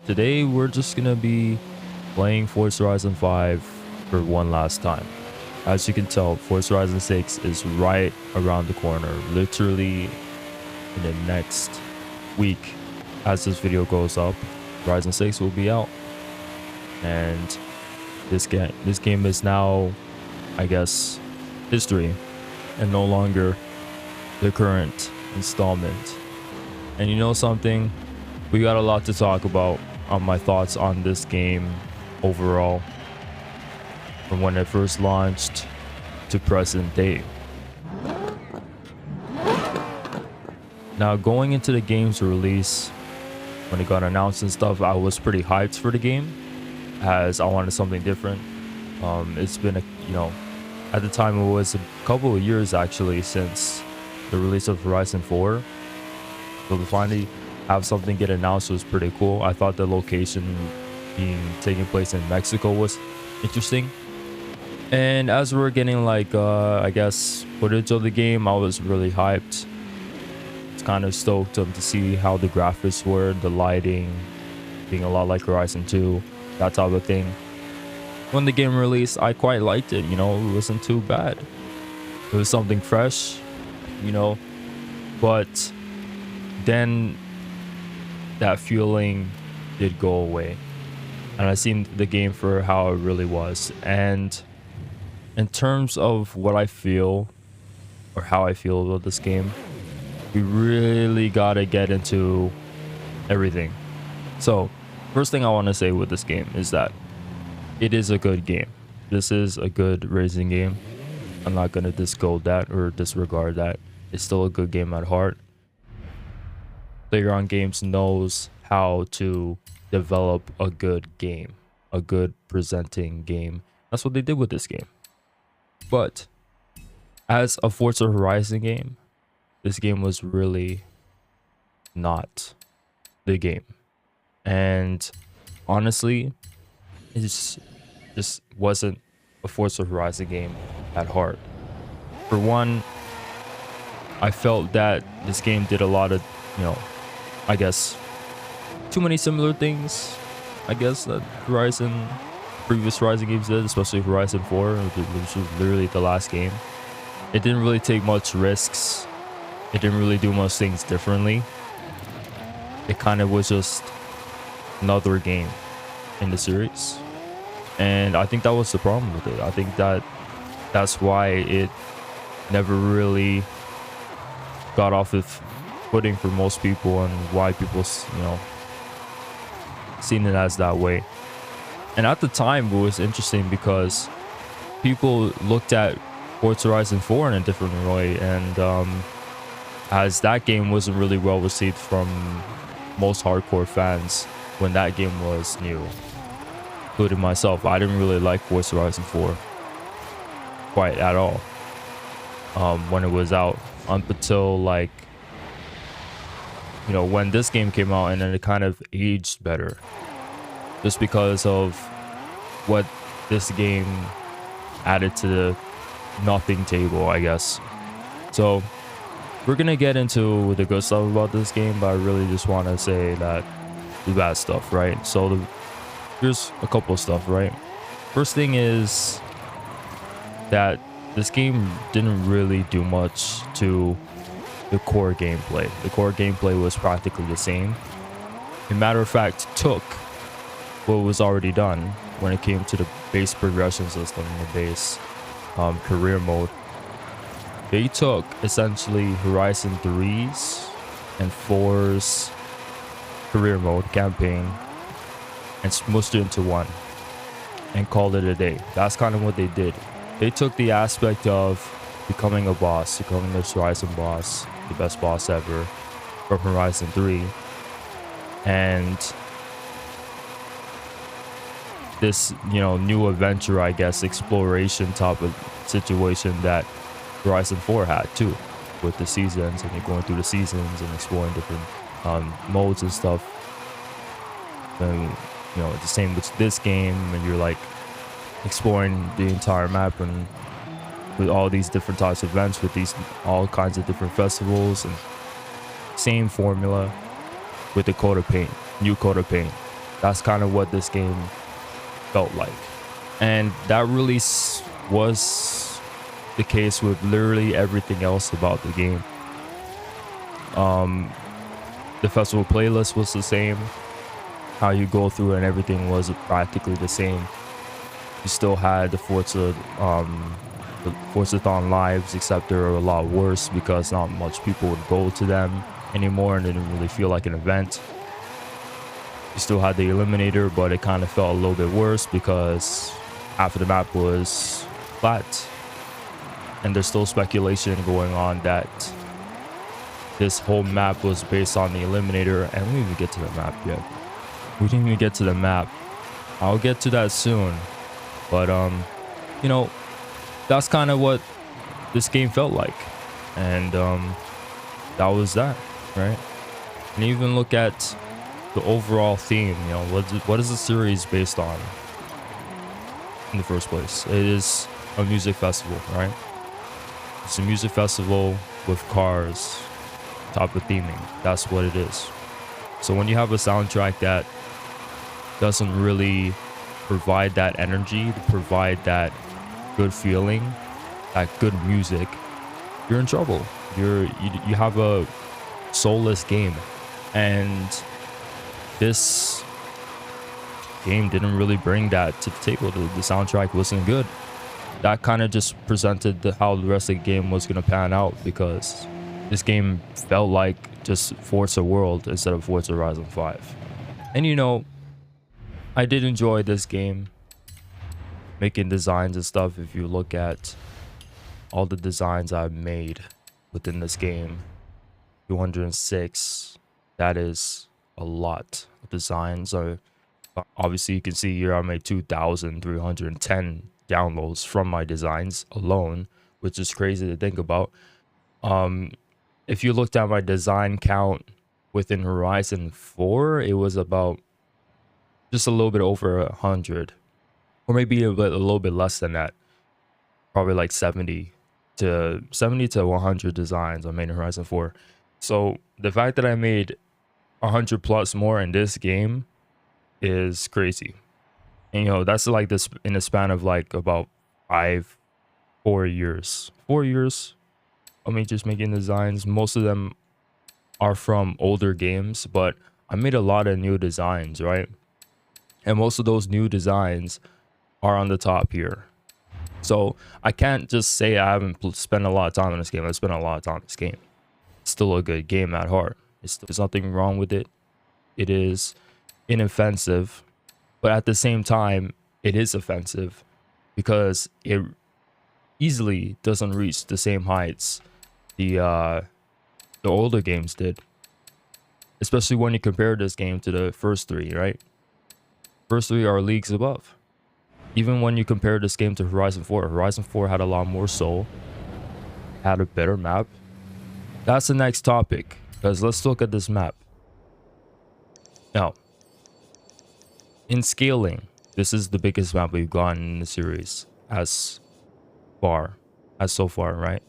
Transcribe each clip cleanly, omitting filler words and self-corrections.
Today we're just gonna be playing Forza Horizon 5 for one last time. As you can tell, Forza Horizon 6 is right around the corner, literally in the next week. As this video goes up, Horizon 6 will be out, and this game is now, I guess, history and no longer the current installment. And you know something, we got a lot to talk about on my thoughts on this game overall, from when it first launched to present day. Now, going into the game's release, when it got announced and stuff, I was pretty hyped for the game, as I wanted something different. It's been at the time it was a couple of years actually since the release of Horizon 4, so to finally have something get announced was pretty cool. I thought the location taking place in Mexico was interesting, and as we're getting I guess footage of the game, I was really hyped. It's kind of stoked to see how the graphics were, the lighting being a lot like Horizon 2, that type of thing. When the game released, I quite liked it. It wasn't too bad. It was something fresh, but then that feeling did go away, and I seen the game for how it really was. And in terms of what I feel, or how I feel about this game, we really gotta get into everything. So first thing I want to say with this game is that it is a good game. This is a good racing game. I'm not gonna disregard that. It's still a good game at heart. Playground Games knows how to develop a good game, a good presenting game. That's what they did with this game. But as a Forza Horizon game, this game was really not the game. And honestly, it just wasn't a Forza Horizon game at heart. For one, I felt that this game did a lot of, I guess, too many similar things, I guess, that previous Horizon games did, especially Horizon 4, which was literally the last game. It didn't really take much risks. It didn't really do most things differently. It kind of was just another game in the series. And I think that was the problem with it. I think that's why it never really got off its footing for most people, and why people, seen it as that way. And at the time, it was interesting because people looked at Forza Horizon 4 in a different way, and as that game wasn't really well received from most hardcore fans when that game was new, including myself. I didn't really like Forza Horizon 4 quite at all when it was out, up until when this game came out, and then it kind of aged better just because of what this game added to the nothing table, I guess. So we're gonna get into the good stuff about this game, but I really just want to say that the bad stuff, right? So here's a couple of stuff, right? First thing is that this game didn't really do much to the core gameplay. The core gameplay was practically the same. As a matter of fact, took what was already done when it came to the base progression system and the base career mode. They took essentially Horizon 3's and 4's career mode campaign and smushed it into one and called it a day. That's kind of what they did. They took the aspect of becoming a boss, becoming this Horizon boss, the best boss ever from Horizon 3, and this new adventure, I guess, exploration type of situation that Horizon 4 had too, with the seasons, and you're going through the seasons and exploring different modes and stuff. And it's the same with this game, and you're exploring the entire map, and with all these different types of events, with all kinds of different festivals, and same formula with the coat of paint, new coat of paint. That's kind of what this game felt like. And that really was the case with literally everything else about the game. The festival playlist was the same. How you go through and everything was practically the same. You still had the Forzathon lives, except they were a lot worse because not much people would go to them anymore and it didn't really feel like an event. You still had the eliminator, but it kind of felt a little bit worse because half of the map was flat. And there's still speculation going on that this whole map was based on the eliminator, and we didn't even get to the map yet. We didn't even get to the map. I'll get to that soon. But you know, that's kind of what this game felt like. And that was that, right? And even look at the overall theme, you know, what is the series based on in the first place? It is a music festival, right? It's a music festival with cars, type of theming. That's what it is. So when you have a soundtrack that doesn't really provide that energy, to provide that good feeling, that good music, you're in trouble. You have a soulless game, and this game didn't really bring that to the table. The soundtrack wasn't good. That kind of just presented how the rest of the game was going to pan out, because this game felt like just Forza World instead of Forza Horizon 5. And you know, I did enjoy this game, making designs and stuff. If you look at all the designs I've made within this game, 206, that is a lot of designs. Obviously you can see here I made 2,310 downloads from my designs alone, which is crazy to think about. If you looked at my design count within Horizon 4, it was about just a little bit over 100, or maybe a little bit less than that. Probably like 70 to 100 designs I made in Horizon 4. So the fact that I made 100 plus more in this game is crazy. And you know, that's like this in a span of like about 4 years. 4 years of me just making designs. Most of them are from older games, but I made a lot of new designs, right? And most of those new designs are on the top here. So I can't just say I haven't spent a lot of time on this game. I spent a lot of time on this game. It's still a good game at heart. There's nothing wrong with it. It is inoffensive, but at the same time, it is offensive because it easily doesn't reach the same heights the older games did. Especially when you compare this game to the first three, right? First three are leagues above. Even when you compare this game to Horizon 4, Horizon 4 had a lot more soul, had a better map. That's the next topic, because let's look at this map. Now, in scaling, this is the biggest map we've gotten in the series so far, right?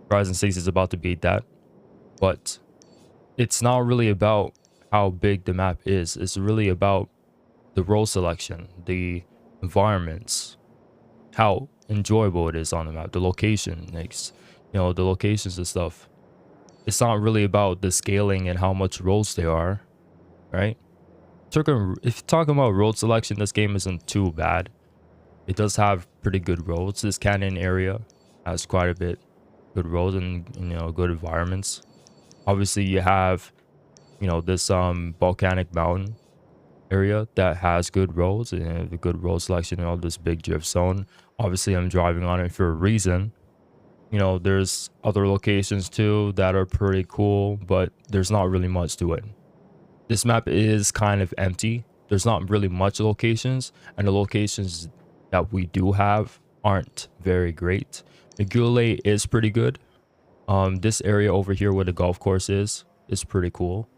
Horizon 6 is about to beat that, but it's not really about how big the map is. It's really about the role selection, the environments, how enjoyable it is on the map, the location, like, you know, the locations and stuff. It's not really about the scaling and how much roads there are, right? If you're talking about road selection, this game isn't too bad. It does have pretty good roads. This canyon area has quite a bit good roads and, you know, good environments. Obviously you have, you know, this volcanic mountain area that has good roads and a good road selection and all this big drift zone. Obviously I'm driving on it for a reason. You know, there's other locations too that are pretty cool, but there's not really much to it. This map is kind of empty. There's not really much locations, and the locations that we do have aren't very great. Megule is pretty good. This area over here where the golf course is pretty cool.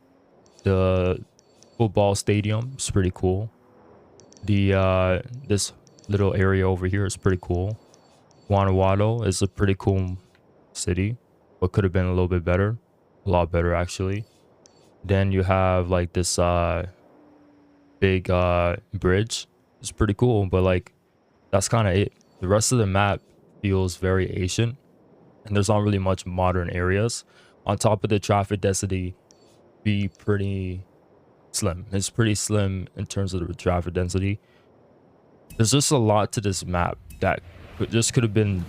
The football stadium is pretty cool. The this little area over here is pretty cool. Guanajuato is a pretty cool city, but could have been a little bit better. A lot better actually. Then you have like this big bridge. It's pretty cool, but like that's kind of it. The rest of the map feels very Asian, and there's not really much modern areas. On top of the traffic density be pretty slim. It's pretty slim in terms of the traffic density. There's just a lot to this map that just could have been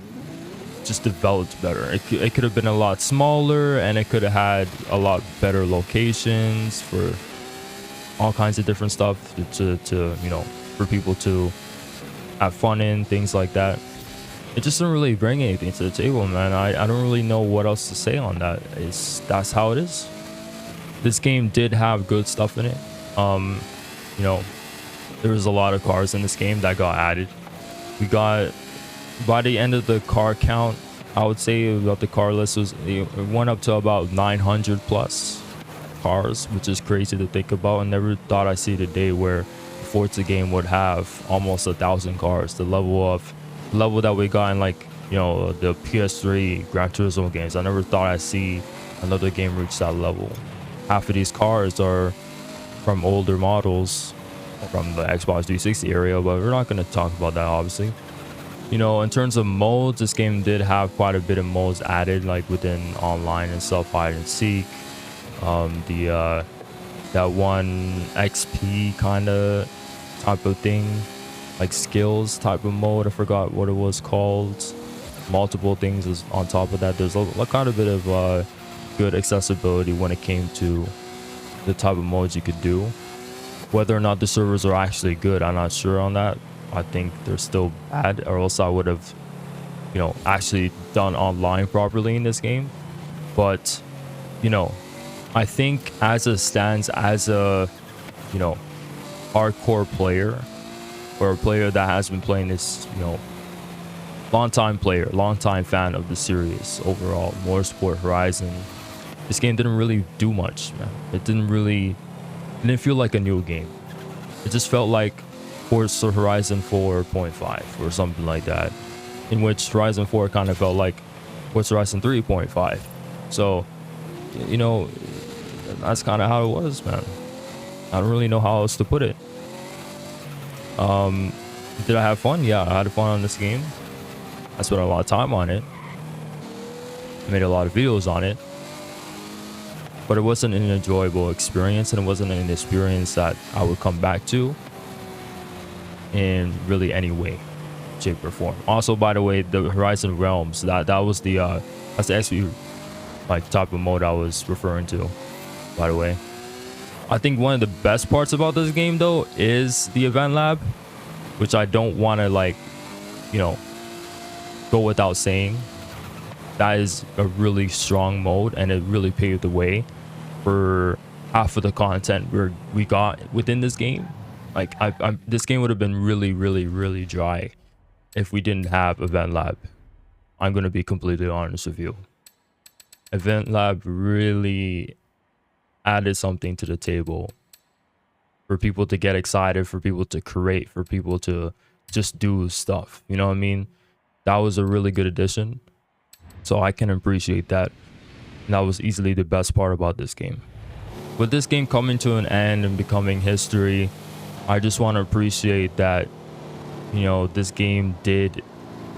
just developed better. It could have been a lot smaller, and it could have had a lot better locations for all kinds of different stuff to you know, for people to have fun in, things like that. It just didn't really bring anything to the table, man. I don't really know what else to say on that. That's how it is. This game did have good stuff in it. You know, there was a lot of cars in this game that got added. We got, by the end of the car count, I would say about the car list was, it went up to about 900 plus cars, which is crazy to think about. I never thought I'd see the day where a Forza game would have almost 1,000 cars. The level that we got in, like, you know, the PS3 Gran Turismo games. I never thought I'd see another game reach that level. Half of these cars are from older models from the Xbox 360 area, but we're not going to talk about that, obviously. You know, in terms of modes, this game did have quite a bit of modes added, like within online and stuff, hide and seek. That one XP kind of type of thing, like skills type of mode. I forgot what it was called. Multiple things is on top of that. There's a kind of bit of good accessibility when it came to the type of modes you could do. Whether or not the servers are actually good, I'm not sure on that. I think they're still bad, or else I would have, you know, actually done online properly in this game. But, you know, I think as it stands, as a, you know, hardcore player, or a player that has been playing this, you know, long time fan of the series overall, Motorsport Horizon, this game didn't really do much, man. It didn't feel like a new game. It just felt like Forza Horizon 4.5 or something like that, in which Horizon 4 kind of felt like Forza Horizon 3.5. So, you know, that's kind of how it was, man. I don't really know how else to put it. Did I have fun? Yeah, I had fun on this game. I spent a lot of time on it. I made a lot of videos on it. But it wasn't an enjoyable experience, and it wasn't an experience that I would come back to in really any way, shape, or form. Also, by the way, the Horizon Realms, that was the that's the XP like type of mode I was referring to, by the way. I think one of the best parts about this game, though, is the event lab, which I don't want to, like, you know, go without saying. That is a really strong mode, and it really paved the way for half of the content we got within this game. Like, this game would have been really dry if we didn't have event lab. I'm gonna be completely honest with you. Event lab really added something to the table for people to get excited, for people to create, for people to just do stuff, you know what I mean? That was a really good addition, so I can appreciate that. And that was easily the best part about this game. With this game coming to an end and becoming history, I just want to appreciate that, you know, this game did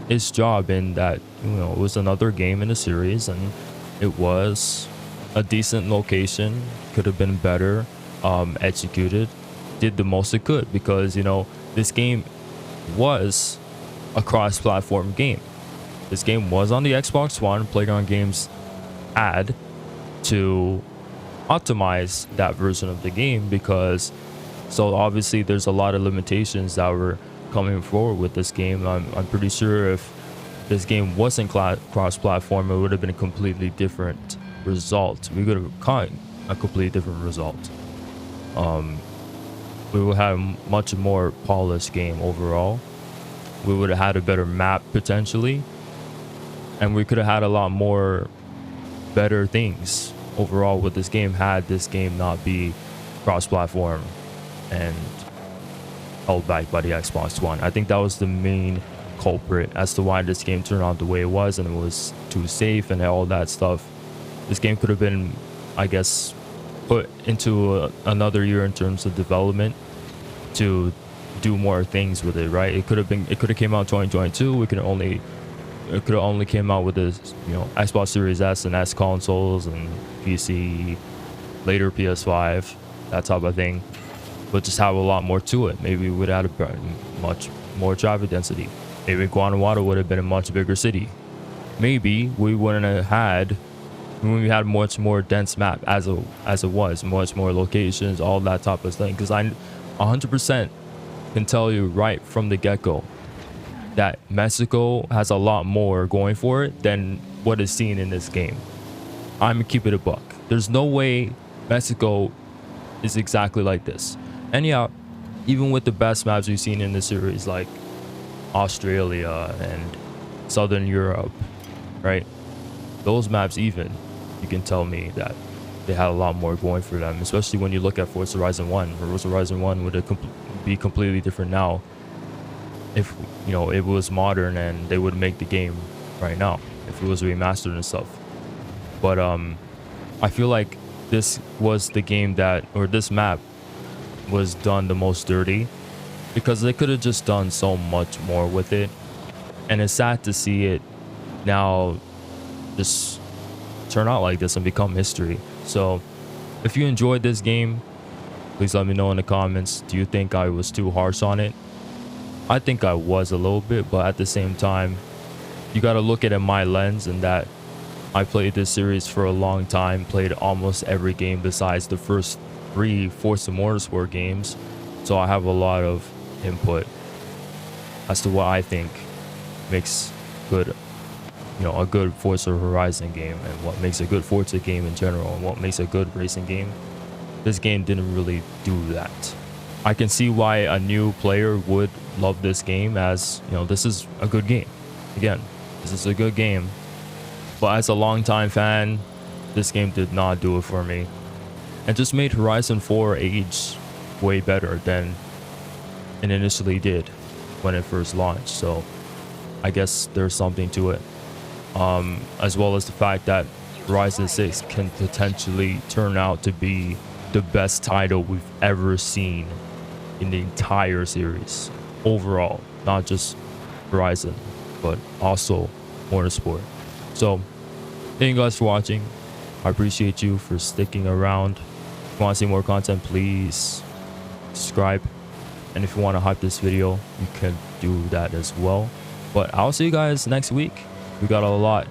its job in that, you know, it was another game in the series, and it was a decent location. Could have been better executed. Did the most it could, because, you know, this game was a cross-platform game. This game was on the Xbox One. Playground Games had to optimize that version of the game, because so obviously there's a lot of limitations that were coming forward with this game. I'm pretty sure if this game wasn't cross-platform, it would have been a completely different result. We could have caught a completely different result. We would have a much more polished game overall. We would have had a better map potentially, and we could have had a lot more better things overall with this game had this game not be cross-platform and held back by the Xbox One. I think that was the main culprit as to why this game turned out the way it was, and it was too safe and all that stuff. This game could have been, I guess, put into another year in terms of development, to do more things with it, right? It could have came out 2022. It could have only came out with this, Xbox Series S and S consoles and PC, later PS5, that type of thing. But just have a lot more to it. Maybe we would have had much more traffic density. Maybe Guanajuato would have been a much bigger city. Maybe we wouldn't have had, we had much more dense map as it was, much more locations, all that type of thing. Because I 100% can tell you right from the get-go that Mexico has a lot more going for it than what is seen in this game. I'm gonna keep it a buck. There's no way Mexico is exactly like this. And yeah, even with the best maps we've seen in the series, like Australia and Southern Europe, right? Those maps, even, you can tell me that they had a lot more going for them, especially when you look at Forza Horizon 1. Forza Horizon 1 would be completely different now if, it was modern, and they would make the game right now if it was remastered and stuff. But I feel like this was the game this map was done the most dirty, because they could have just done so much more with it. And it's sad to see it now just turn out like this and become history. So if you enjoyed this game, please let me know in the comments. Do you think I was too harsh on it? I think I was a little bit, but at the same time, you got to look at it in my lens, and that I played this series for a long time, played almost every game besides the first 3 Forza Motorsport games. So I have a lot of input as to what I think makes good, a good Forza Horizon game, and what makes a good Forza game in general, and what makes a good racing game. This game didn't really do that. I can see why a new player would love this game, as this is a good game. Again, this is a good game, but as a longtime fan, this game did not do it for me, and just made Horizon 4 age way better than it initially did when it first launched. So I guess there's something to it, as well as the fact that Horizon 6 can potentially turn out to be the best title we've ever seen in the entire series overall, not just Horizon, but also Motorsport. So thank you guys for watching. I appreciate you for sticking around. If you want to see more content, please subscribe, and if you want to hype this video, you can do that as well. But I'll see you guys next week. We got a lot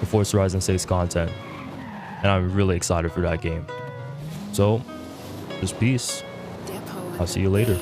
of Forza Horizon 6 content, and I'm really excited for that game. So just peace. I'll see you later.